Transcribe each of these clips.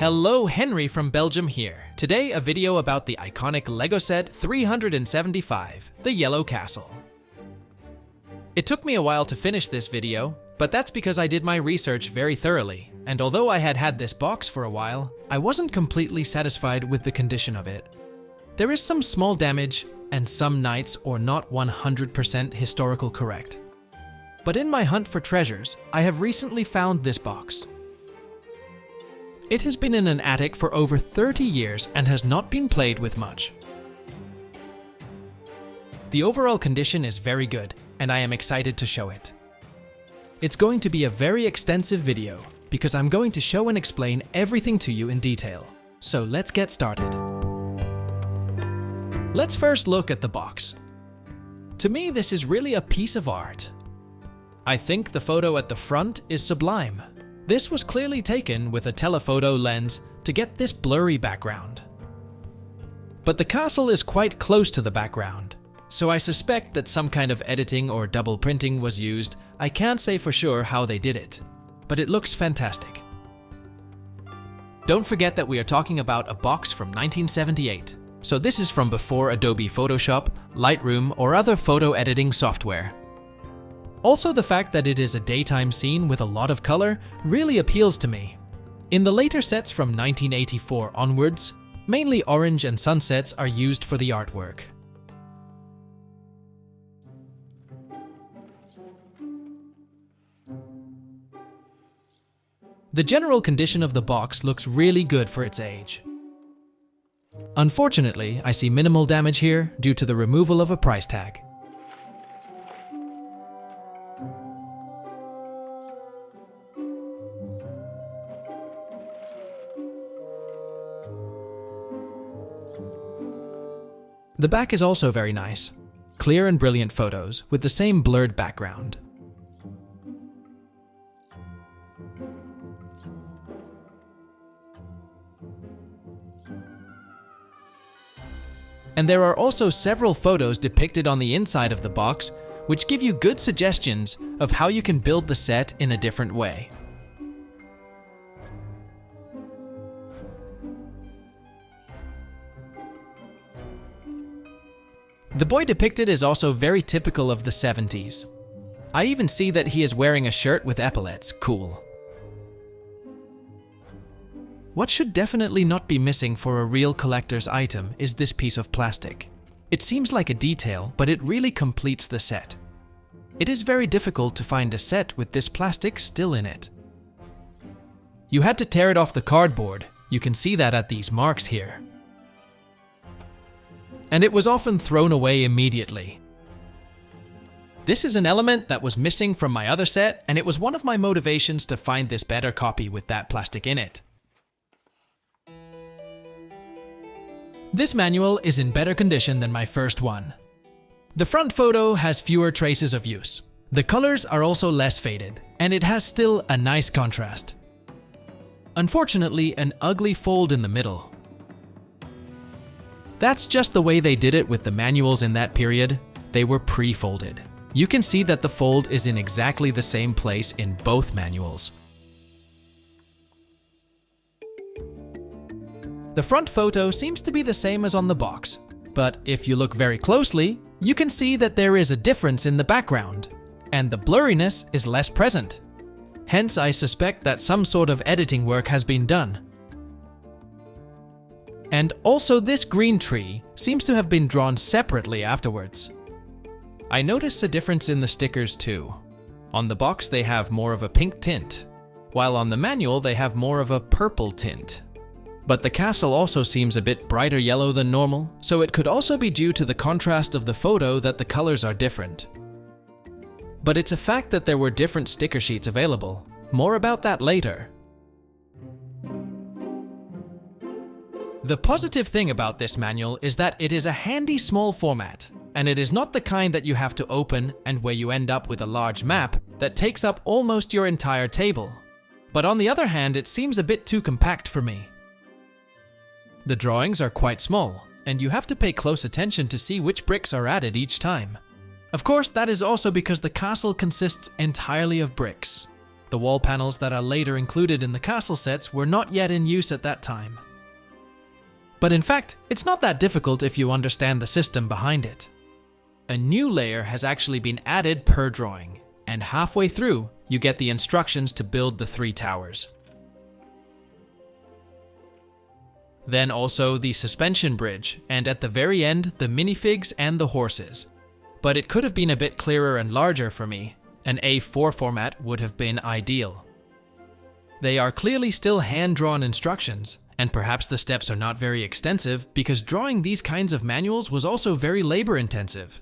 Hello, Henry from Belgium here. Today a video about the iconic LEGO set 375, the Yellow Castle. It took me a while to finish this video, but that's because I did my research very thoroughly, and although I had this box for a while, I wasn't completely satisfied with the condition of it. There is some small damage, and some knights are not 100% historical correct. But in my hunt for treasures, I have recently found this box. It has been in an attic for over 30 years and has not been played with much. The overall condition is very good, and I am excited to show it. It's going to be a very extensive video, because I'm going to show and explain everything to you in detail. So let's get started. Let's first look at the box. To me, this is really a piece of art. I think the photo at the front is sublime. This was clearly taken with a telephoto lens to get this blurry background. But the castle is quite close to the background, so I suspect that some kind of editing or double printing was used. I can't say for sure how they did it, but it looks fantastic. Don't forget that we are talking about a box from 1978, so this is from before Adobe Photoshop, Lightroom, or other photo editing software. Also, the fact that it is a daytime scene with a lot of color really appeals to me. In the later sets from 1984 onwards, mainly orange and sunsets are used for the artwork. The general condition of the box looks really good for its age. Unfortunately, I see minimal damage here due to the removal of a price tag. The back is also very nice. Clear and brilliant photos with the same blurred background. And there are also several photos depicted on the inside of the box, which give you good suggestions of how you can build the set in a different way. The boy depicted is also very typical of the 70s. I even see that he is wearing a shirt with epaulets. Cool. What should definitely not be missing for a real collector's item is this piece of plastic. It seems like a detail, but it really completes the set. It is very difficult to find a set with this plastic still in it. You had to tear it off the cardboard. You can see that at these marks here. And it was often thrown away immediately. This is an element that was missing from my other set, and it was one of my motivations to find this better copy with that plastic in it. This manual is in better condition than my first one. The front photo has fewer traces of use. The colors are also less faded, and it has still a nice contrast. Unfortunately, an ugly fold in the middle. That's just the way they did it with the manuals in that period. They were pre-folded. You can see that the fold is in exactly the same place in both manuals. The front photo seems to be the same as on the box, but if you look very closely, you can see that there is a difference in the background, and the blurriness is less present. Hence, I suspect that some sort of editing work has been done. And also this green tree seems to have been drawn separately afterwards. I noticed a difference in the stickers too. On the box they have more of a pink tint, while on the manual they have more of a purple tint. But the castle also seems a bit brighter yellow than normal, so it could also be due to the contrast of the photo that the colors are different. But it's a fact that there were different sticker sheets available. More about that later. The positive thing about this manual is that it is a handy small format, and it is not the kind that you have to open and where you end up with a large map that takes up almost your entire table. But on the other hand, it seems a bit too compact for me. The drawings are quite small, and you have to pay close attention to see which bricks are added each time. Of course, that is also because the castle consists entirely of bricks. The wall panels that are later included in the castle sets were not yet in use at that time. But in fact, it's not that difficult if you understand the system behind it. A new layer has actually been added per drawing, and halfway through, you get the instructions to build the 3 towers. Then also the suspension bridge, and at the very end, the minifigs and the horses. But it could have been a bit clearer and larger for me. An A4 format would have been ideal. They are clearly still hand-drawn instructions, and perhaps the steps are not very extensive because drawing these kinds of manuals was also very labor-intensive.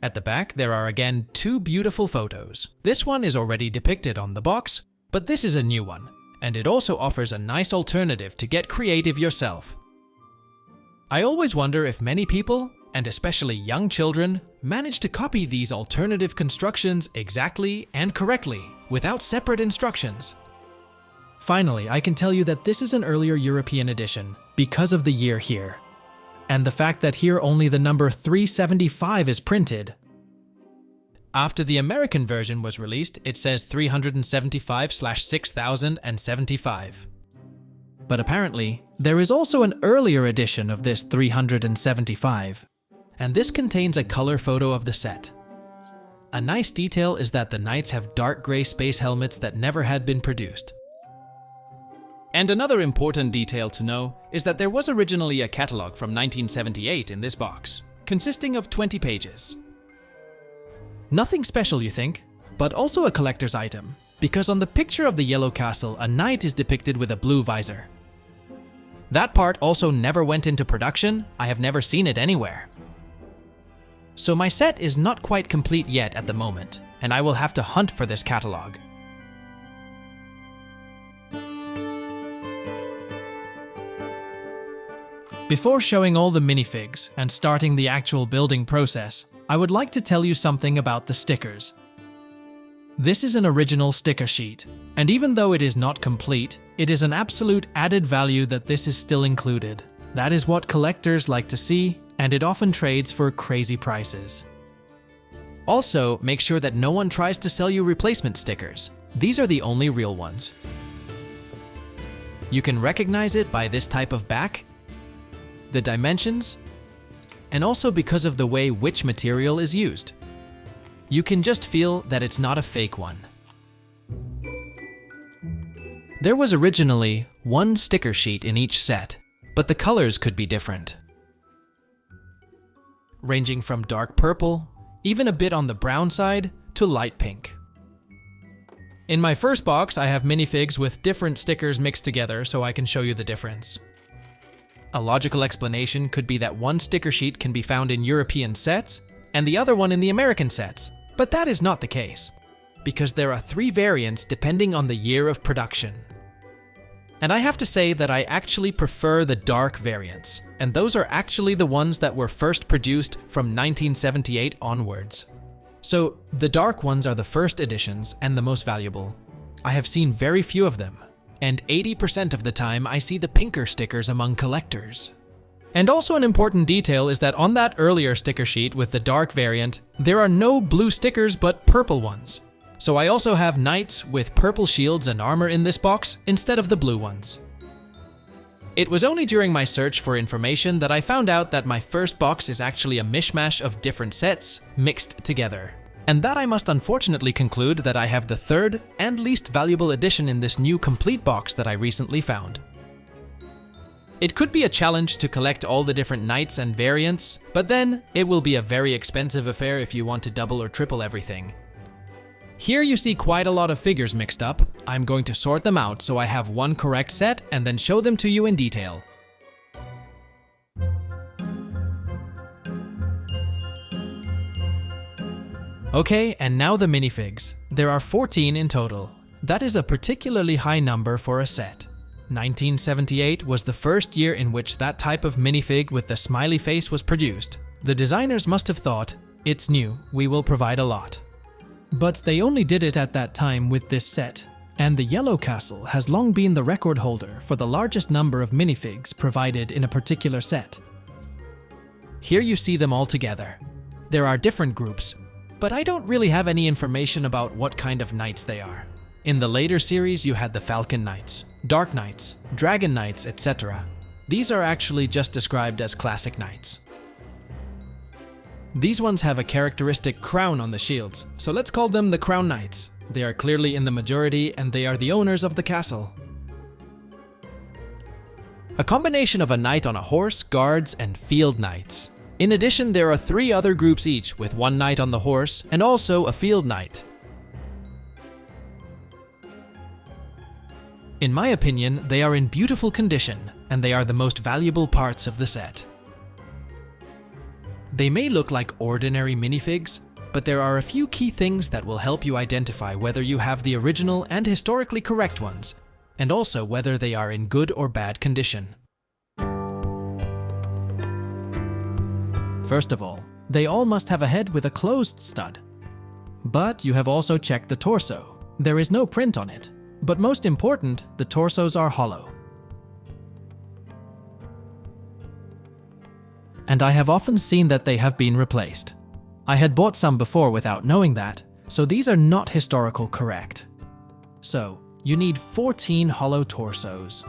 At the back, there are again 2 beautiful photos. This one is already depicted on the box, but this is a new one, and it also offers a nice alternative to get creative yourself. I always wonder if many people, and especially young children, manage to copy these alternative constructions exactly and correctly, without separate instructions. Finally, I can tell you that this is an earlier European edition, because of the year here. And the fact that here only the number 375 is printed. After the American version was released, it says 375/6075. But apparently, there is also an earlier edition of this 375, and this contains a color photo of the set. A nice detail is that the knights have dark gray space helmets that never had been produced. And another important detail to know is that there was originally a catalog from 1978 in this box, consisting of 20 pages. Nothing special, you think, but also a collector's item, because on the picture of the yellow castle, a knight is depicted with a blue visor. That part also never went into production. I have never seen it anywhere. So my set is not quite complete yet at the moment, and I will have to hunt for this catalog. Before showing all the minifigs and starting the actual building process, I would like to tell you something about the stickers. This is an original sticker sheet, and even though it is not complete, it is an absolute added value that this is still included. That is what collectors like to see, and it often trades for crazy prices. Also, make sure that no one tries to sell you replacement stickers. These are the only real ones. You can recognize it by this type of back, the dimensions, and also because of the way which material is used. You can just feel that it's not a fake one. There was originally 1 sticker sheet in each set, but the colors could be different, ranging from dark purple, even a bit on the brown side, to light pink. In my first box, I have minifigs with different stickers mixed together so I can show you the difference. A logical explanation could be that one sticker sheet can be found in European sets and the other one in the American sets, but that is not the case, because there are 3 variants depending on the year of production. And I have to say that I actually prefer the dark variants, and those are actually the ones that were first produced from 1978 onwards. So the dark ones are the first editions and the most valuable. I have seen very few of them, and 80% of the time I see the pinker stickers among collectors. And also an important detail is that on that earlier sticker sheet with the dark variant, there are no blue stickers but purple ones. So I also have knights with purple shields and armor in this box instead of the blue ones. It was only during my search for information that I found out that my first box is actually a mishmash of different sets mixed together. And that I must unfortunately conclude that I have the 3rd and least valuable edition in this new complete box that I recently found. It could be a challenge to collect all the different knights and variants, but then it will be a very expensive affair if you want to double or triple everything. Here you see quite a lot of figures mixed up. I'm going to sort them out so I have one correct set and then show them to you in detail. Okay, and now the minifigs. There are 14 in total. That is a particularly high number for a set. 1978 was the first year in which that type of minifig with the smiley face was produced. The designers must have thought, it's new, we will provide a lot. But they only did it at that time with this set, and the Yellow Castle has long been the record holder for the largest number of minifigs provided in a particular set. Here you see them all together. There are different groups, but I don't really have any information about what kind of knights they are. In the later series, you had the Falcon Knights, Dark Knights, Dragon Knights, etc. These are actually just described as classic knights. These ones have a characteristic crown on the shields, so let's call them the Crown Knights. They are clearly in the majority and they are the owners of the castle. A combination of a knight on a horse, guards, and field knights. In addition, there are 3 other groups each, with 1 knight on the horse and also a field knight. In my opinion, they are in beautiful condition, and they are the most valuable parts of the set. They may look like ordinary minifigs, but there are a few key things that will help you identify whether you have the original and historically correct ones, and also whether they are in good or bad condition. First of all, they all must have a head with a closed stud. But you have also checked the torso. There is no print on it. But most important, the torsos are hollow. And I have often seen that they have been replaced. I had bought some before without knowing that, so these are not historical correct. So, you need 14 hollow torsos.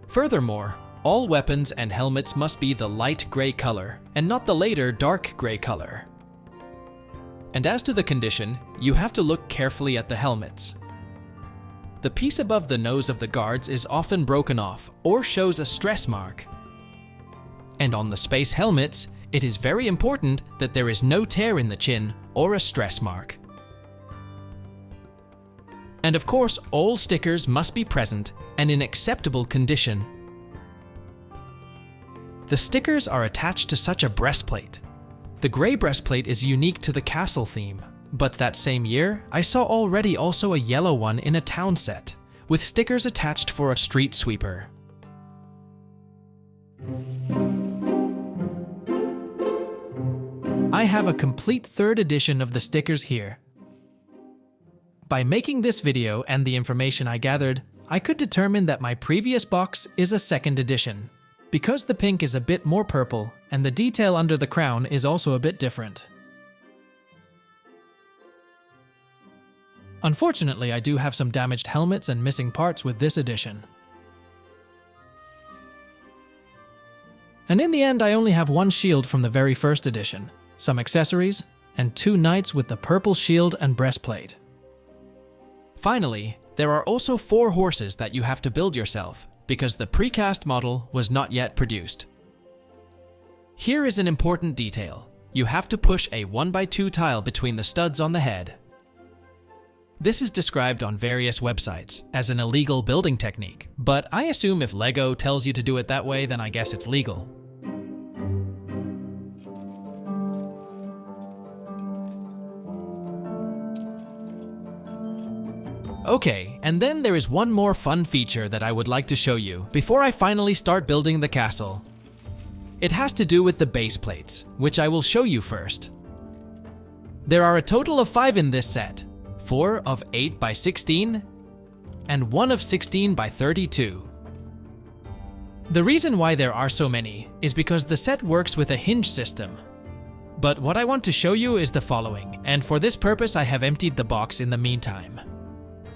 Furthermore, all weapons and helmets must be the light gray color, and not the later dark gray color. And as to the condition, you have to look carefully at the helmets. The piece above the nose of the guards is often broken off or shows a stress mark. And on the space helmets, it is very important that there is no tear in the chin or a stress mark. And of course, all stickers must be present and in acceptable condition. The stickers are attached to such a breastplate. The gray breastplate is unique to the castle theme, but that same year, I saw already also a yellow one in a town set, with stickers attached for a street sweeper. I have a complete 3rd edition of the stickers here. By making this video and the information I gathered, I could determine that my previous box is a 2nd edition, because the pink is a bit more purple and the detail under the crown is also a bit different. Unfortunately, I do have some damaged helmets and missing parts with this edition. And in the end, I only have 1 shield from the very first edition, some accessories, and 2 knights with the purple shield and breastplate. Finally, there are also 4 horses that you have to build yourself, because the precast model was not yet produced. Here is an important detail. You have to push a 1x2 tile between the studs on the head. This is described on various websites as an illegal building technique, but I assume if LEGO tells you to do it that way, then I guess it's legal. Okay, and then there is one more fun feature that I would like to show you before I finally start building the castle. It has to do with the base plates, which I will show you first. There are a total of 5 in this set, 4 of 8x16, and 1 of 16x32. The reason why there are so many is because the set works with a hinge system. But what I want to show you is the following, and for this purpose I have emptied the box in the meantime.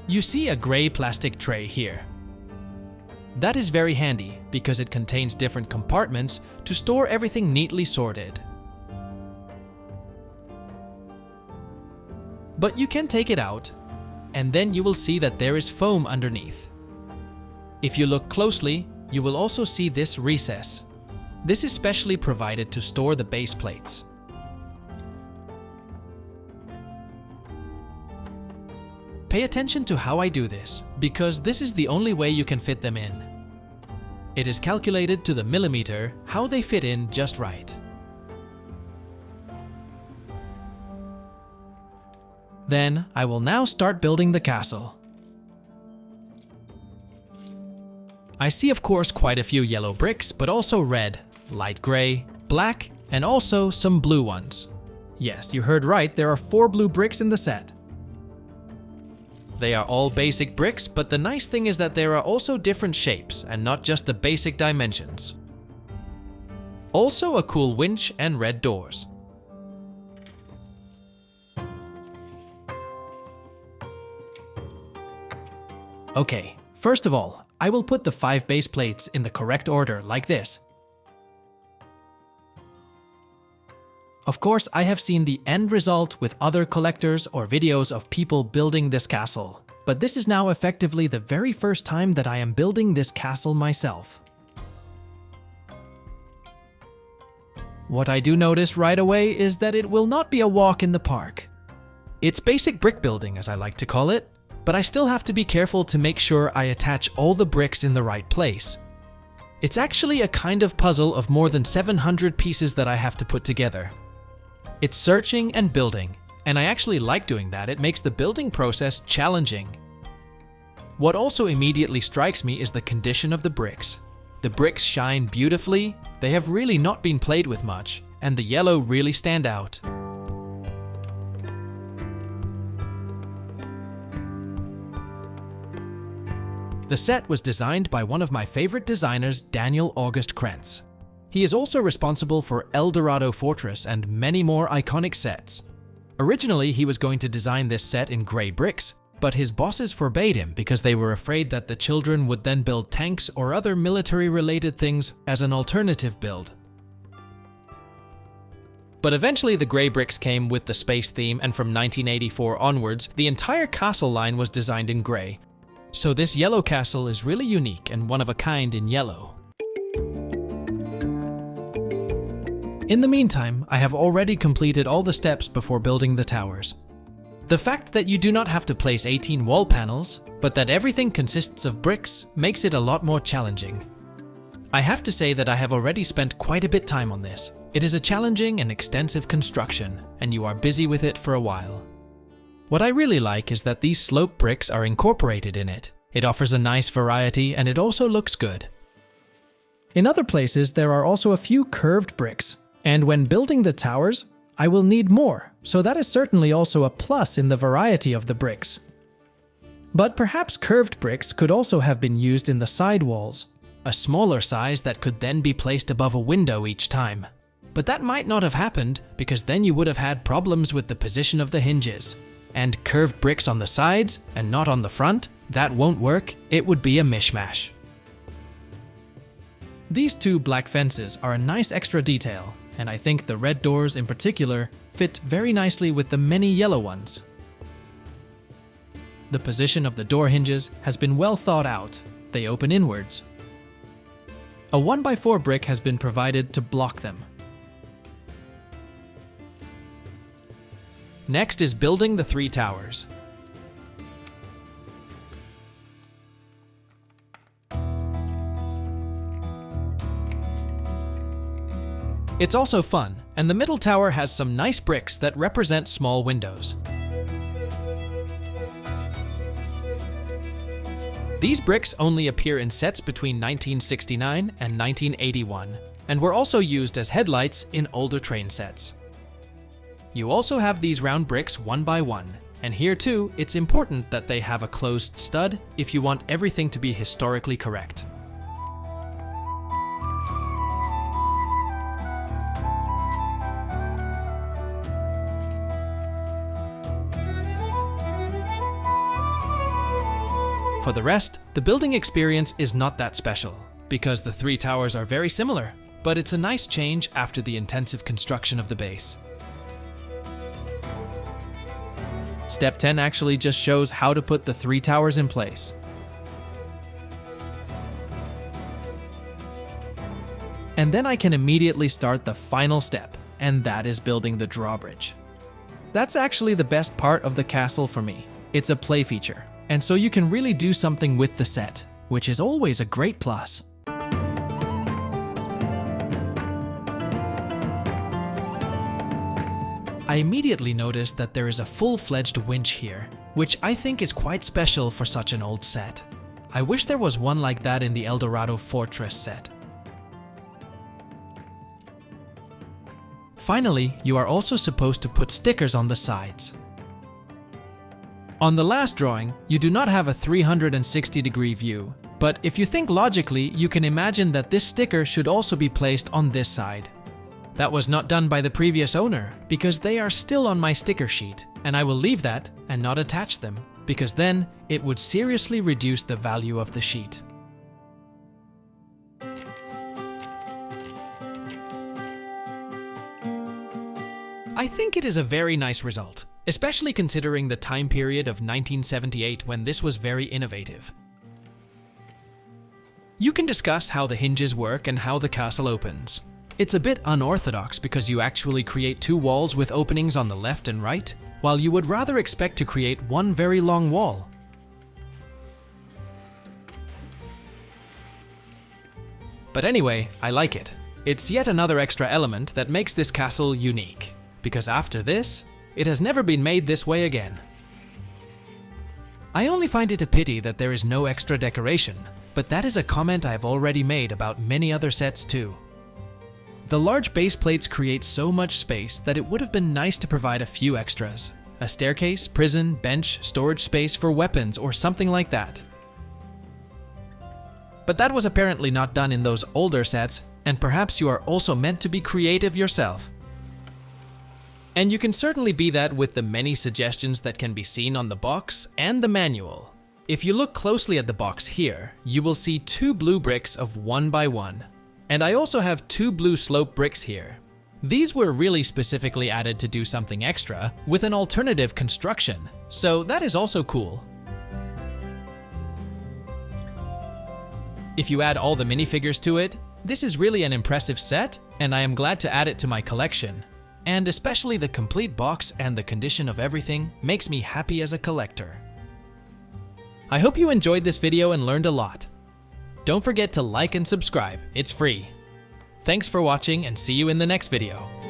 You see a gray plastic tray here. That is very handy because it contains different compartments to store everything neatly sorted. But you can take it out, and then you will see that there is foam underneath. If you look closely, you will also see this recess. This is specially provided to store the base plates. Pay attention to how I do this, because this is the only way you can fit them in. It is calculated to the millimeter how they fit in just right. Then, I will now start building the castle. I see of course quite a few yellow bricks, but also red, light gray, black, and also some blue ones. Yes, you heard right, there are 4 blue bricks in the set. They are all basic bricks, but the nice thing is that there are also different shapes and not just the basic dimensions. Also a cool winch and red doors. Okay, first of all, I will put the 5 base plates in the correct order like this. Of course, I have seen the end result with other collectors or videos of people building this castle, but this is now effectively the very first time that I am building this castle myself. What I do notice right away is that it will not be a walk in the park. It's basic brick building, as I like to call it, but I still have to be careful to make sure I attach all the bricks in the right place. It's actually a kind of puzzle of more than 700 pieces that I have to put together. It's searching and building, and I actually like doing that. It makes the building process challenging. What also immediately strikes me is the condition of the bricks. The bricks shine beautifully, they have really not been played with much, and the yellow really stand out. The set was designed by one of my favorite designers, Daniel August Krentz. He is also responsible for El Dorado Fortress and many more iconic sets. Originally, he was going to design this set in gray bricks, but his bosses forbade him because they were afraid that the children would then build tanks or other military-related things as an alternative build. But eventually the gray bricks came with the space theme, and from 1984 onwards, the entire castle line was designed in gray. So this yellow castle is really unique and one of a kind in yellow. In the meantime, I have already completed all the steps before building the towers. The fact that you do not have to place 18 wall panels, but that everything consists of bricks, makes it a lot more challenging. I have to say that I have already spent quite a bit time on this. It is a challenging and extensive construction, and you are busy with it for a while. What I really like is that these slope bricks are incorporated in it. It offers a nice variety and it also looks good. In other places, there are also a few curved bricks, and when building the towers, I will need more, so that is certainly also a plus in the variety of the bricks. But perhaps curved bricks could also have been used in the side walls, a smaller size that could then be placed above a window each time. But that might not have happened, because then you would have had problems with the position of the hinges. And curved bricks on the sides and not on the front, that won't work, it would be a mishmash. These 2 black fences are a nice extra detail, and I think the red doors in particular fit very nicely with the many yellow ones. The position of the door hinges has been well thought out, they open inwards. A 1x4 brick has been provided to block them. Next is building the 3 towers. It's also fun, and the middle tower has some nice bricks that represent small windows. These bricks only appear in sets between 1969 and 1981, and were also used as headlights in older train sets. You also have these round bricks 1 by 1, and here too, it's important that they have a closed stud if you want everything to be historically correct. For the rest, the building experience is not that special, because the 3 towers are very similar, but it's a nice change after the intensive construction of the base. Step 10 actually just shows how to put the 3 towers in place. And then I can immediately start the final step, and that is building the drawbridge. That's actually the best part of the castle for me. It's a play feature, and so you can really do something with the set, which is always a great plus. I immediately noticed that there is a full-fledged winch here, which I think is quite special for such an old set. I wish there was one like that in the El Dorado Fortress set. Finally, you are also supposed to put stickers on the sides. On the last drawing, you do not have a 360-degree view, but if you think logically, you can imagine that this sticker should also be placed on this side. That was not done by the previous owner, because they are still on my sticker sheet, and I will leave that and not attach them, because then it would seriously reduce the value of the sheet. I think it is a very nice result, especially considering the time period of 1978 when this was very innovative. You can discuss how the hinges work and how the castle opens. It's a bit unorthodox because you actually create two walls with openings on the left and right, while you would rather expect to create one very long wall. But anyway, I like it. It's yet another extra element that makes this castle unique, because after this, it has never been made this way again. I only find it a pity that there is no extra decoration, but that is a comment I've already made about many other sets too. The large base plates create so much space that it would have been nice to provide a few extras. A staircase, prison, bench, storage space for weapons, or something like that. But that was apparently not done in those older sets, and perhaps you are also meant to be creative yourself. And you can certainly be that with the many suggestions that can be seen on the box and the manual. If you look closely at the box here, you will see two blue bricks of 1 by 1. And I also have two blue slope bricks here. These were really specifically added to do something extra with an alternative construction, so that is also cool. If you add all the minifigures to it, this is really an impressive set, and I am glad to add it to my collection. And especially the complete box and the condition of everything makes me happy as a collector. I hope you enjoyed this video and learned a lot. Don't forget to like and subscribe, it's free. Thanks for watching and see you in the next video.